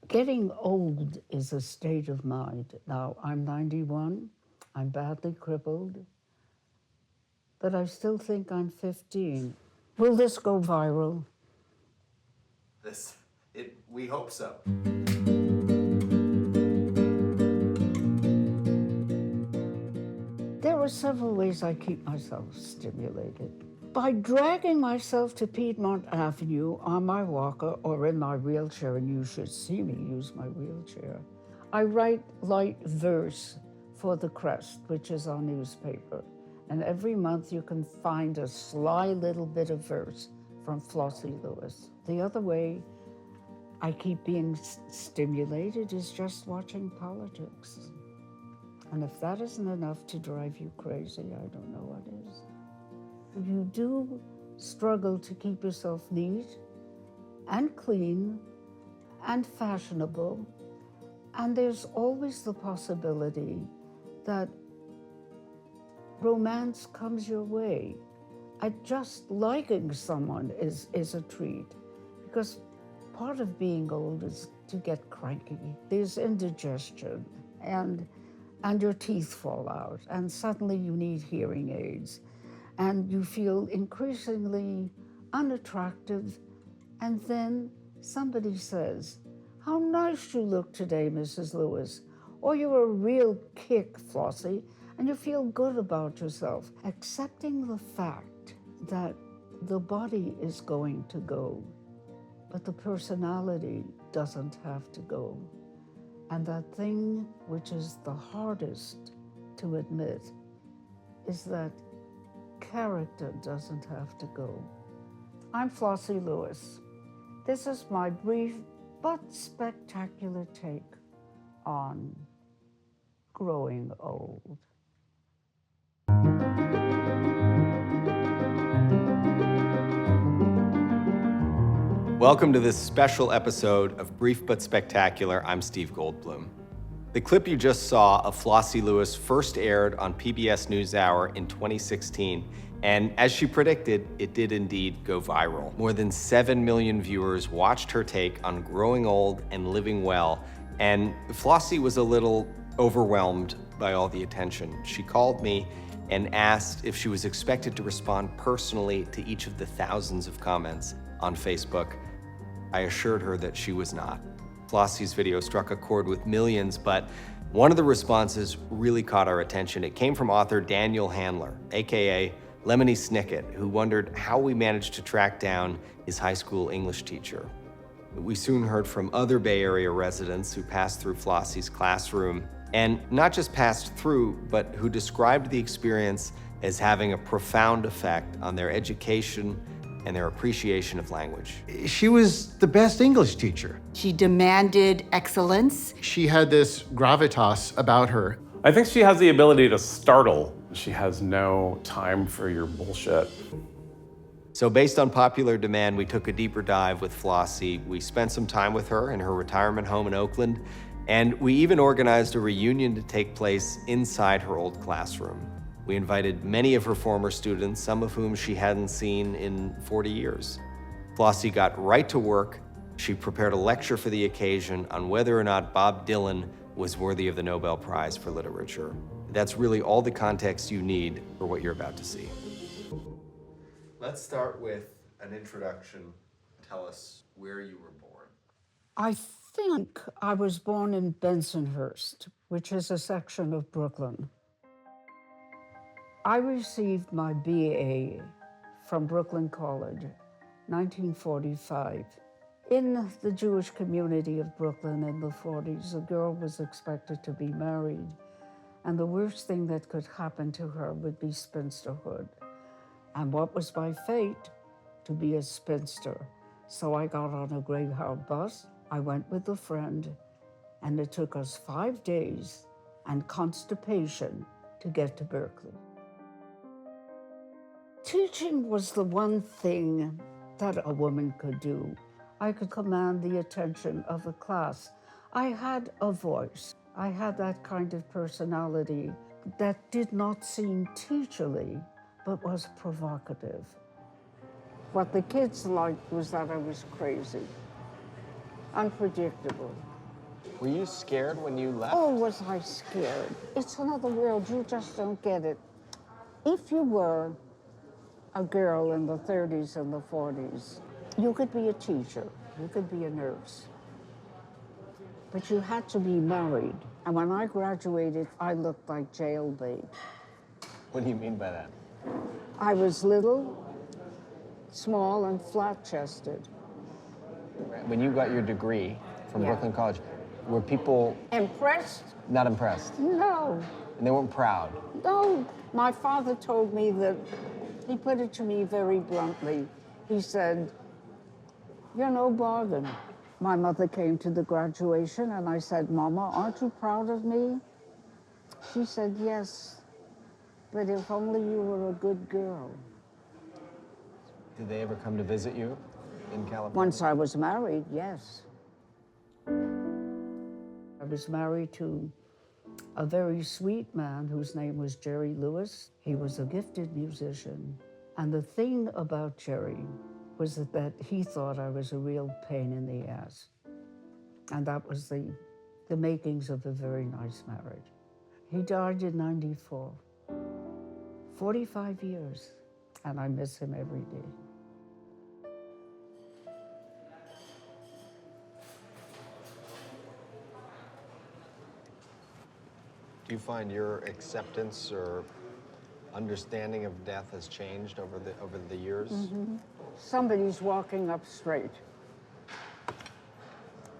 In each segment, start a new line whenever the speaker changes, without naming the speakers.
Getting old is a state of mind. Now, I'm 91, I'm badly crippled, but I still think I'm 15. Will this go viral?
We hope so.
There are several ways I keep myself stimulated. By dragging myself to Piedmont Avenue on my walker or in my wheelchair, and you should see me use my wheelchair. I write light verse for the Crest, which is our newspaper. And every month you can find a sly little bit of verse from Flossie Lewis. The other way I keep being stimulated is just watching politics. And if that isn't enough to drive you crazy, I don't know what is. You do struggle to keep yourself neat and clean and fashionable, and there's always the possibility that romance comes your way. Just liking someone is a treat, because part of being old is to get cranky. There's indigestion, and your teeth fall out, and suddenly you need hearing aids, and you feel increasingly unattractive, and then somebody says, "How nice you look today, Mrs. Lewis," or "You're a real kick, Flossie," and you feel good about yourself. Accepting the fact that the body is going to go, but the personality doesn't have to go. And that thing which is the hardest to admit is that character doesn't have to go. I'm Flossie Lewis. This is my brief but spectacular take on growing old.
Welcome to this special episode of Brief but Spectacular. I'm Steve Goldblum. The clip you just saw of Flossie Lewis first aired on PBS NewsHour in 2016, and as she predicted, it did indeed go viral. More than 7 million viewers watched her take on growing old and living well, and Flossie was a little overwhelmed by all the attention. She called me and asked if she was expected to respond personally to each of the thousands of comments on Facebook. I assured her that she was not. Flossie's video struck a chord with millions, but one of the responses really caught our attention. It came from author Daniel Handler, AKA Lemony Snicket, who wondered how we managed to track down his high school English teacher. We soon heard from other Bay Area residents who passed through Flossie's classroom, and not just passed through, but who described the experience as having a profound effect on their education and their appreciation of language.
She was the best English teacher.
She demanded excellence.
She had this gravitas about her.
I think she has the ability to startle. She has no time for your bullshit.
So based on popular demand, we took a deeper dive with Flossie. We spent some time with her in her retirement home in Oakland, and we even organized a reunion to take place inside her old classroom. We invited many of her former students, some of whom she hadn't seen in 40 years. Flossie got right to work. She prepared a lecture for the occasion on whether or not Bob Dylan was worthy of the Nobel Prize for Literature. That's really all the context you need for what you're about to see. Let's start with an introduction. Tell us where you were born.
I think I was born in Bensonhurst, which is a section of Brooklyn. I received my BA from Brooklyn College, 1945. In the Jewish community of Brooklyn in the 40s, a girl was expected to be married, and the worst thing that could happen to her would be spinsterhood. And what was my fate? To be a spinster. So I got on a Greyhound bus, I went with a friend, and it took us 5 days and constipation to get to Berkeley. Teaching was the one thing that a woman could do. I could command the attention of a class. I had a voice. I had that kind of personality that did not seem teacherly, but was provocative. What the kids liked was that I was crazy, unpredictable,
Were you scared when you left?
Oh, was I scared? It's another world, you just don't get it. If you were a girl in the 30s and the 40s, you could be a teacher, you could be a nurse, but you had to be married. And when I graduated, I looked like jailbait.
What do you mean by that?
I was little, small, and flat-chested.
When you got your degree from
Yeah.
Brooklyn College, were people
Impressed?
not impressed?
No,
And they weren't proud?
no. My father told me that, he put it to me very bluntly. He said, "You're no bargain." My mother came to the graduation and I said, "Mama, aren't you proud of me?" She said, "Yes, but if only you were a good girl."
Did they ever come to visit you in California?
Once I was married, yes. I was married to a very sweet man whose name was Jerry Lewis. He was a gifted musician. And the thing about Jerry was that he thought I was a real pain in the ass. And that was the makings of a very nice marriage. He died in '94, 45 years, and I miss him every day.
Do you find your acceptance or understanding of death has changed over the years?
Somebody's walking up straight,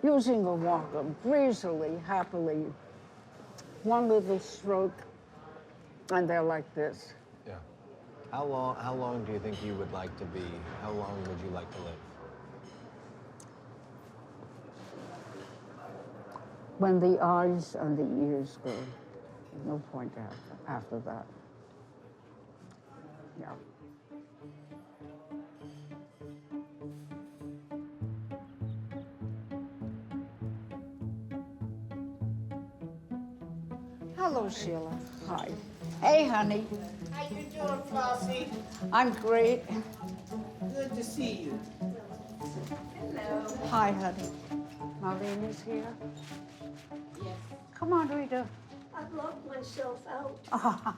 using a walker, breezily, happily. One little stroke, and they're like this.
Yeah. How long do you think you would like to be? How long would you like to live?
When the eyes and the ears go, no point after that. Yeah. Hello, Sheila. Hi. Hey, honey.
How you doing, Flossie?
I'm great.
Good to see you.
Hi, honey. Marlene is here. Yes. Come on, Rita.
I've locked myself out.
Oh,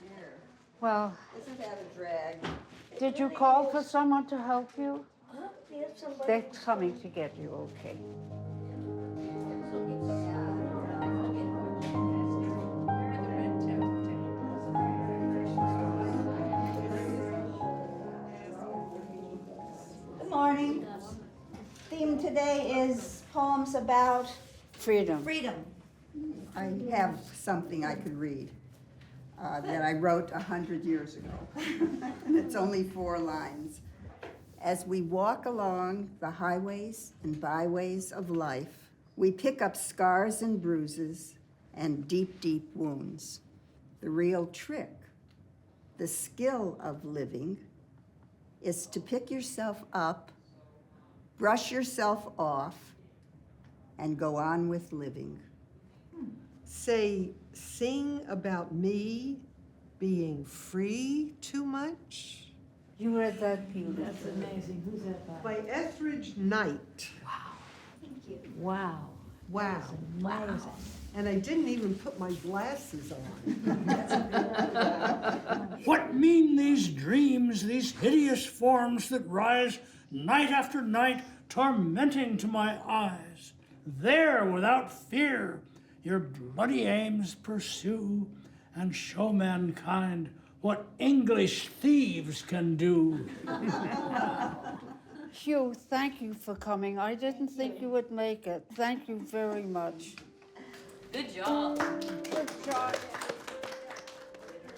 Dear.
well,
Isn't that a drag?
did you call for someone to help you?
Huh? We have somebody.
They're coming to get you, okay.
Good morning. Theme today is poems about
Freedom.
freedom.
I have something I could read that I wrote 100 years ago. And it's only 4 lines. As we walk along the highways and byways of life, we pick up scars and bruises and deep, deep wounds. The real trick, the skill of living, is to pick yourself up, brush yourself off, and go on with living.
Say, sing about me being free too much?
You read that beautifully.
That's amazing. Who's that by?
By Etheridge Knight.
Wow.
Wow.
Amazing.
And I didn't even put my glasses on.
What mean these dreams, these hideous forms that rise night after night, tormenting to my eyes? There, without fear, your bloody aims pursue and show mankind what English thieves can do.
Hugh, thank you for coming. I didn't think you would make it. Thank you very much.
Good job.
Good job.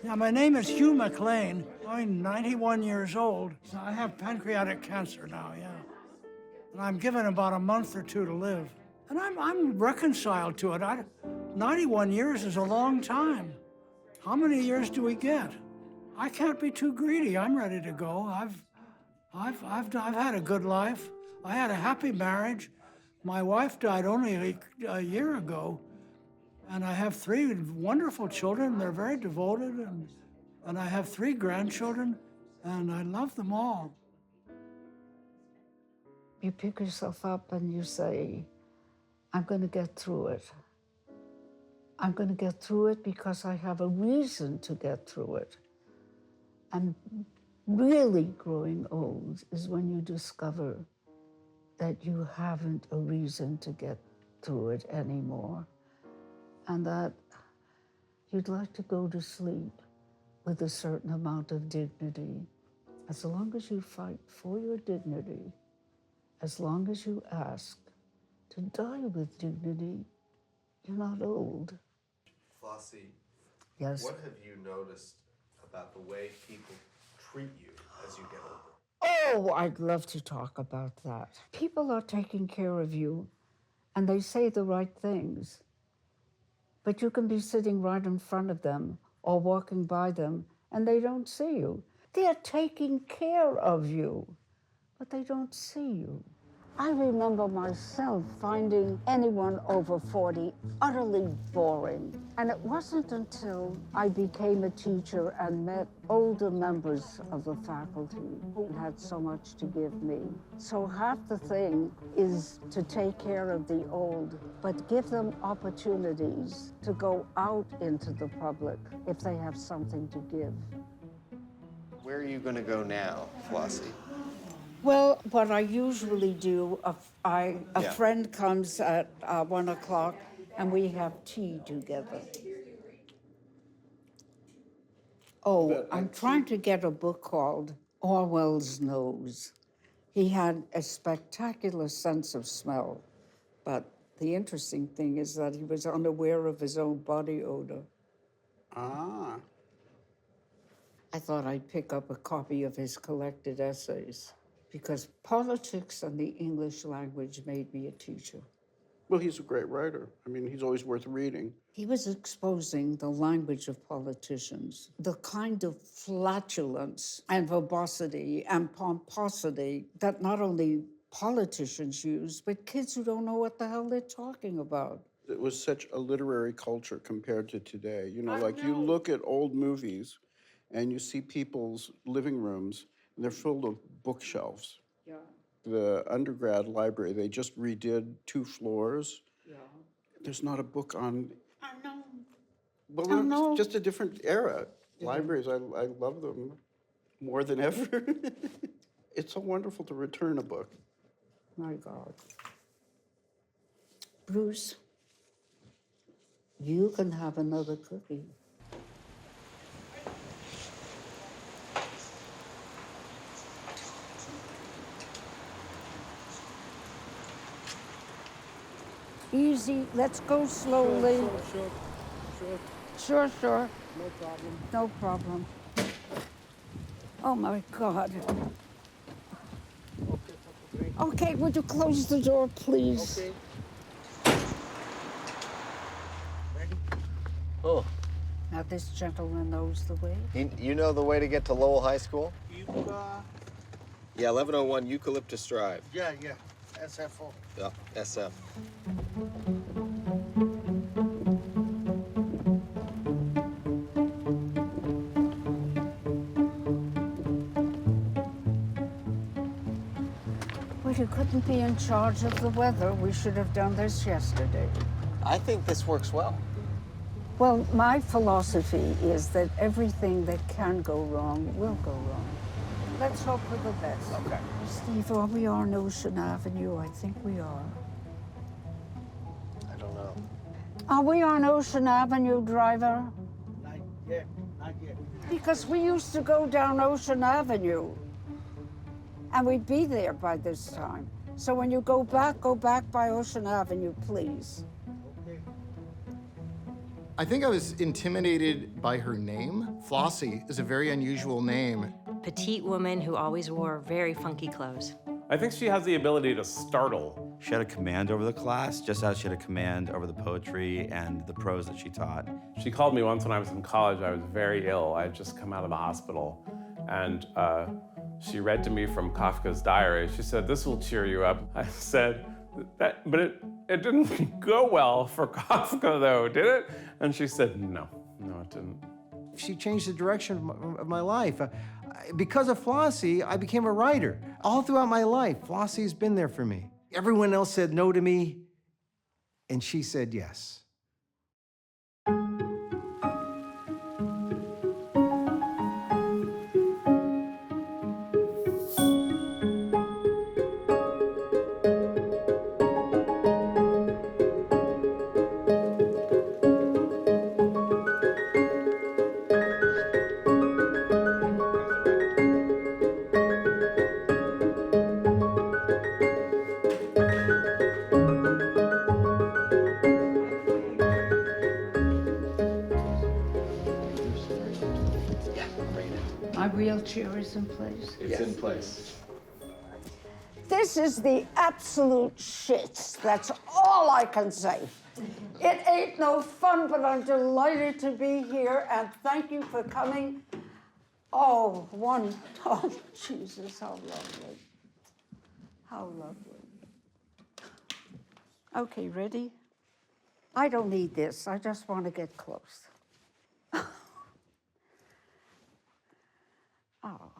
Now, my name is Hugh McLean. I'm 91 years old. So I have pancreatic cancer now, yeah. And I'm given about a month or 2 to live. And I'm reconciled to it. 91 years is a long time. How many years do we get? I can't be too greedy. I'm ready to go. I've had a good life. I had a happy marriage. My wife died only a year ago. And I have 3 wonderful children. They're very devoted. And I have 3 grandchildren. And I love them all.
You pick yourself up and you say, I'm going to get through it. I'm going to get through it because I have a reason to get through it. And really growing old is when you discover that you haven't a reason to get through it anymore, and that you'd like to go to sleep with a certain amount of dignity. As long as you fight for your dignity, as long as you ask to die with dignity, you're not old.
Flossie,
Yes.
what have you noticed about the way people treat you as you get older?
Oh, I'd love to talk about that. People are taking care of you and they say the right things, but you can be sitting right in front of them or walking by them and they don't see you. They're taking care of you, but they don't see you. I remember myself finding anyone over 40 utterly boring. And it wasn't until I became a teacher and met older members of the faculty who had so much to give me. So half the thing is to take care of the old, but give them opportunities to go out into the public if they have something to give.
Where are you going to go now, Flossie?
Well, what I usually do, a friend comes at 1 o'clock and we have tea together. Oh, I'm trying to get a book called Orwell's Nose. He had a spectacular sense of smell, but the interesting thing is that he was unaware of his own body odor.
Ah.
I thought I'd pick up a copy of his collected essays, because politics and the English language made me a teacher.
Well, he's a great writer. I mean, he's always worth reading.
He was exposing the language of politicians, the kind of flatulence and verbosity and pomposity that not only politicians use, but kids who don't know what the hell they're talking about.
It was such a literary culture compared to today. You know, you look at old movies and you see people's living rooms, and they're filled with bookshelves.
Yeah.
The undergrad library, they just redid 2 floors.
Yeah.
There's not a book on.
I know.
Well,
I know.
it's just a different era. Yeah. Libraries, I love them more than ever. It's so wonderful to return a book.
My God. Bruce, you can have another cookie. Easy, let's go slowly. Sure.
No problem.
No problem. Oh my God. Okay, would you close the door, please?
Okay.
Oh,
Now this gentleman knows the way.
you know the way to get to Lowell High School?
Yucca.
Yeah, 1101 Eucalyptus Drive.
Yeah. SFO.
Yeah, SF.
Well, you couldn't be in charge of the weather. We should have done this yesterday.
I think this works well.
Well, my philosophy is that everything that can go wrong will go wrong. Let's hope for the best.
Okay.
Steve, are we on Ocean Avenue? I think we are.
I don't know.
Are we on Ocean Avenue, driver?
Not yet.
Because we used to go down Ocean Avenue, and we'd be there by this time. So when you go back by Ocean Avenue, please.
I think I was intimidated by her name. Flossie is a very unusual name.
Petite woman who always wore very funky clothes.
I think she has the ability to startle.
She had a command over the class, just as she had a command over the poetry and the prose that she taught.
She called me once when I was in college. I was very ill. I had just come out of the hospital. And she read to me from Kafka's diary. She said, "This will cheer you up." I said, but it didn't go well for Kafka, though, did it? And she said, no, it didn't.
She changed the direction of my life. Because of Flossie, I became a writer. All throughout my life, Flossie's been there for me. Everyone else said no to me. And she said yes.
My wheelchair is in place.
It's in place.
This is the absolute shits. That's all I can say. It ain't no fun, but I'm delighted to be here, and thank you for coming. Oh, Jesus, how lovely. How lovely. Okay, ready? I don't need this. I just want to get close. Oh.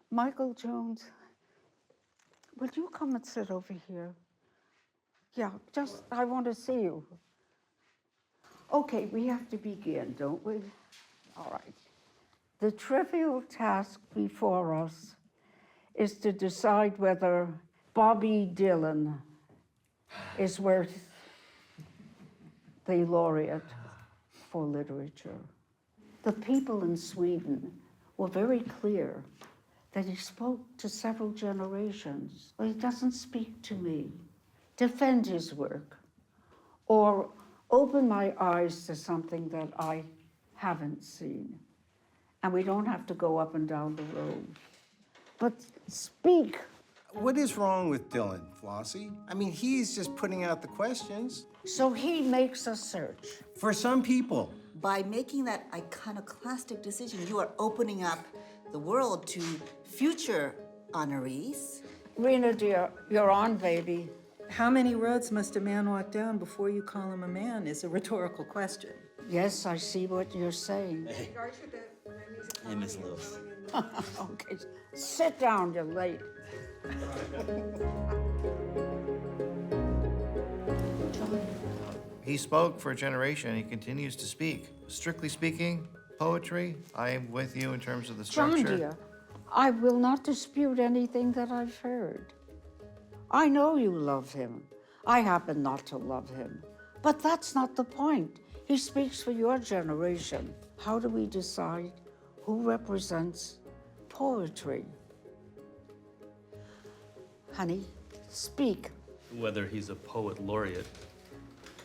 Michael Jones, will you come and sit over here? Yeah, I want to see you. Okay, we have to begin, don't we? All right. The trivial task before us is to decide whether Bobby Dylan is worth the laureate for literature. The people in Sweden were very clear that he spoke to several generations. Well, he doesn't speak to me. Defend his work, or open my eyes to something that I haven't seen. And we don't have to go up and down the road. But speak.
What is wrong with Dylan, Flossie? I mean, he's just putting out the questions.
So he makes a search.
For some people.
By making that iconoclastic decision, you are opening up the world to future honorees.
Rena, dear, you're on, baby.
How many roads must a man walk down before you call him a man is a rhetorical question.
Yes, I see what you're saying.
Hey, Miss Lewis.
Okay, sit down, you're late.
He spoke for a generation. He continues to speak. Strictly speaking, poetry, I am with you in terms of the structure.
John, dear, I will not dispute anything that I've heard. I know you love him. I happen not to love him. But that's not the point. He speaks for your generation. How do we decide who represents poetry? Honey, speak.
Whether he's a poet laureate,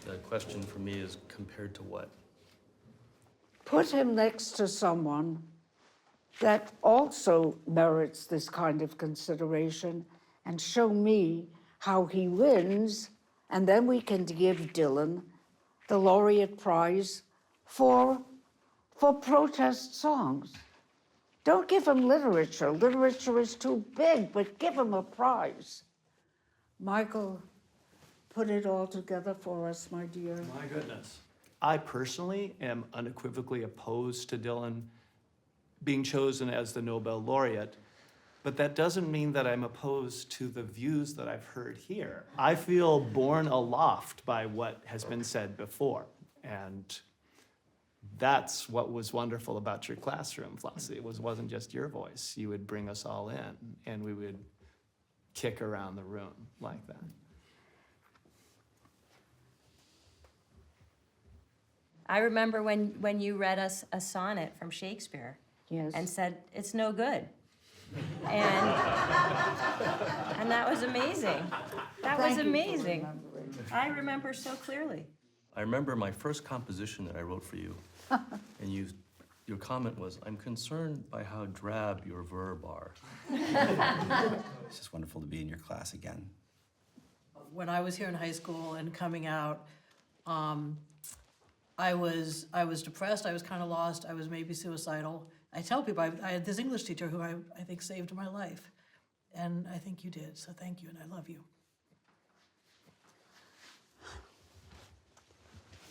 the question for me is compared to what?
Put him next to someone that also merits this kind of consideration and show me how he wins, and then we can give Dylan the laureate prize for protest songs. Don't give him literature. Literature is too big, but give him a prize. Michael, put it all together for us, my dear.
My goodness. I personally am unequivocally opposed to Dylan being chosen as the Nobel laureate, but that doesn't mean that I'm opposed to the views that I've heard here. I feel borne aloft by what has been said before, and that's what was wonderful about your classroom, Flossie. It wasn't just your voice. You would bring us all in, and we would kick around the room like that.
I remember when you read us a sonnet from Shakespeare.
Yes.
And said, it's no good. And that was amazing. That was amazing. I remember so clearly.
I remember my first composition that I wrote for you, and your comment was, I'm concerned by how drab your verb are.
It's just wonderful to be in your class again.
When I was here in high school and coming out, I was depressed, I was kind of lost, I was maybe suicidal. I tell people, I had this English teacher who I think saved my life. And I think you did, so thank you, and I love you.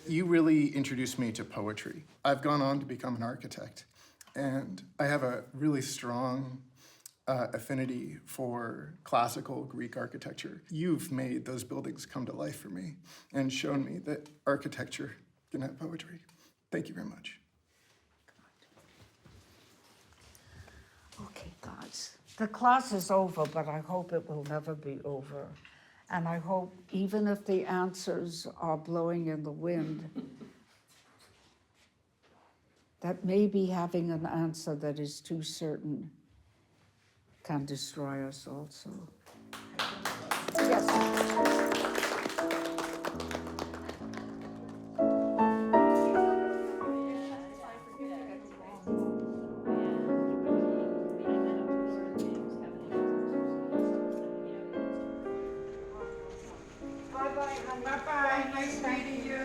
You really introduced me to poetry. I've gone on to become an architect, and I have a really strong affinity for classical Greek architecture. You've made those buildings come to life for me and shown me that architecture can have poetry. Thank you very much.
Okay, guys. The class is over, but I hope it will never be over. And I hope even if the answers are blowing in the wind, that maybe having an answer that is too certain can destroy us also. Yes.
Bye-bye, nice meeting you.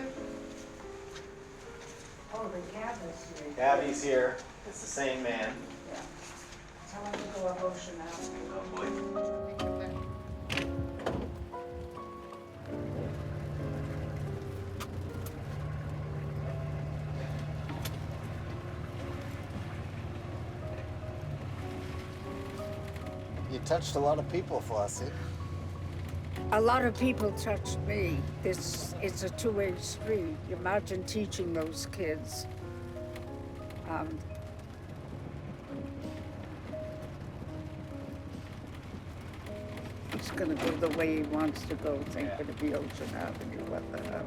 Oh, the cab is here.
Gabby's here. It's the same man.
Yeah. Tell him to go a motion out.
Oh, boy.
You touched a lot of people, Flossie.
A lot of people touched me. It's a two-way street. Imagine teaching those kids. He's gonna go the way he wants to go, thinking of the Ocean Avenue, what the hell.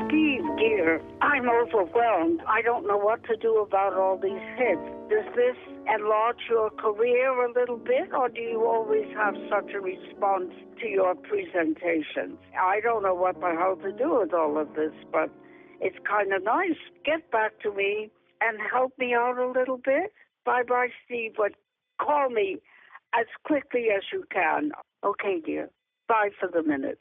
Steve, dear, I'm overwhelmed. I don't know what to do about all these hits. Does this enlarge your career a little bit, or do you always have such a response to your presentations? I don't know what the hell to do with all of this, but it's kind of nice. Get back to me and help me out a little bit. Bye-bye, Steve, but call me as quickly as you can. Okay, dear. Bye for the minute.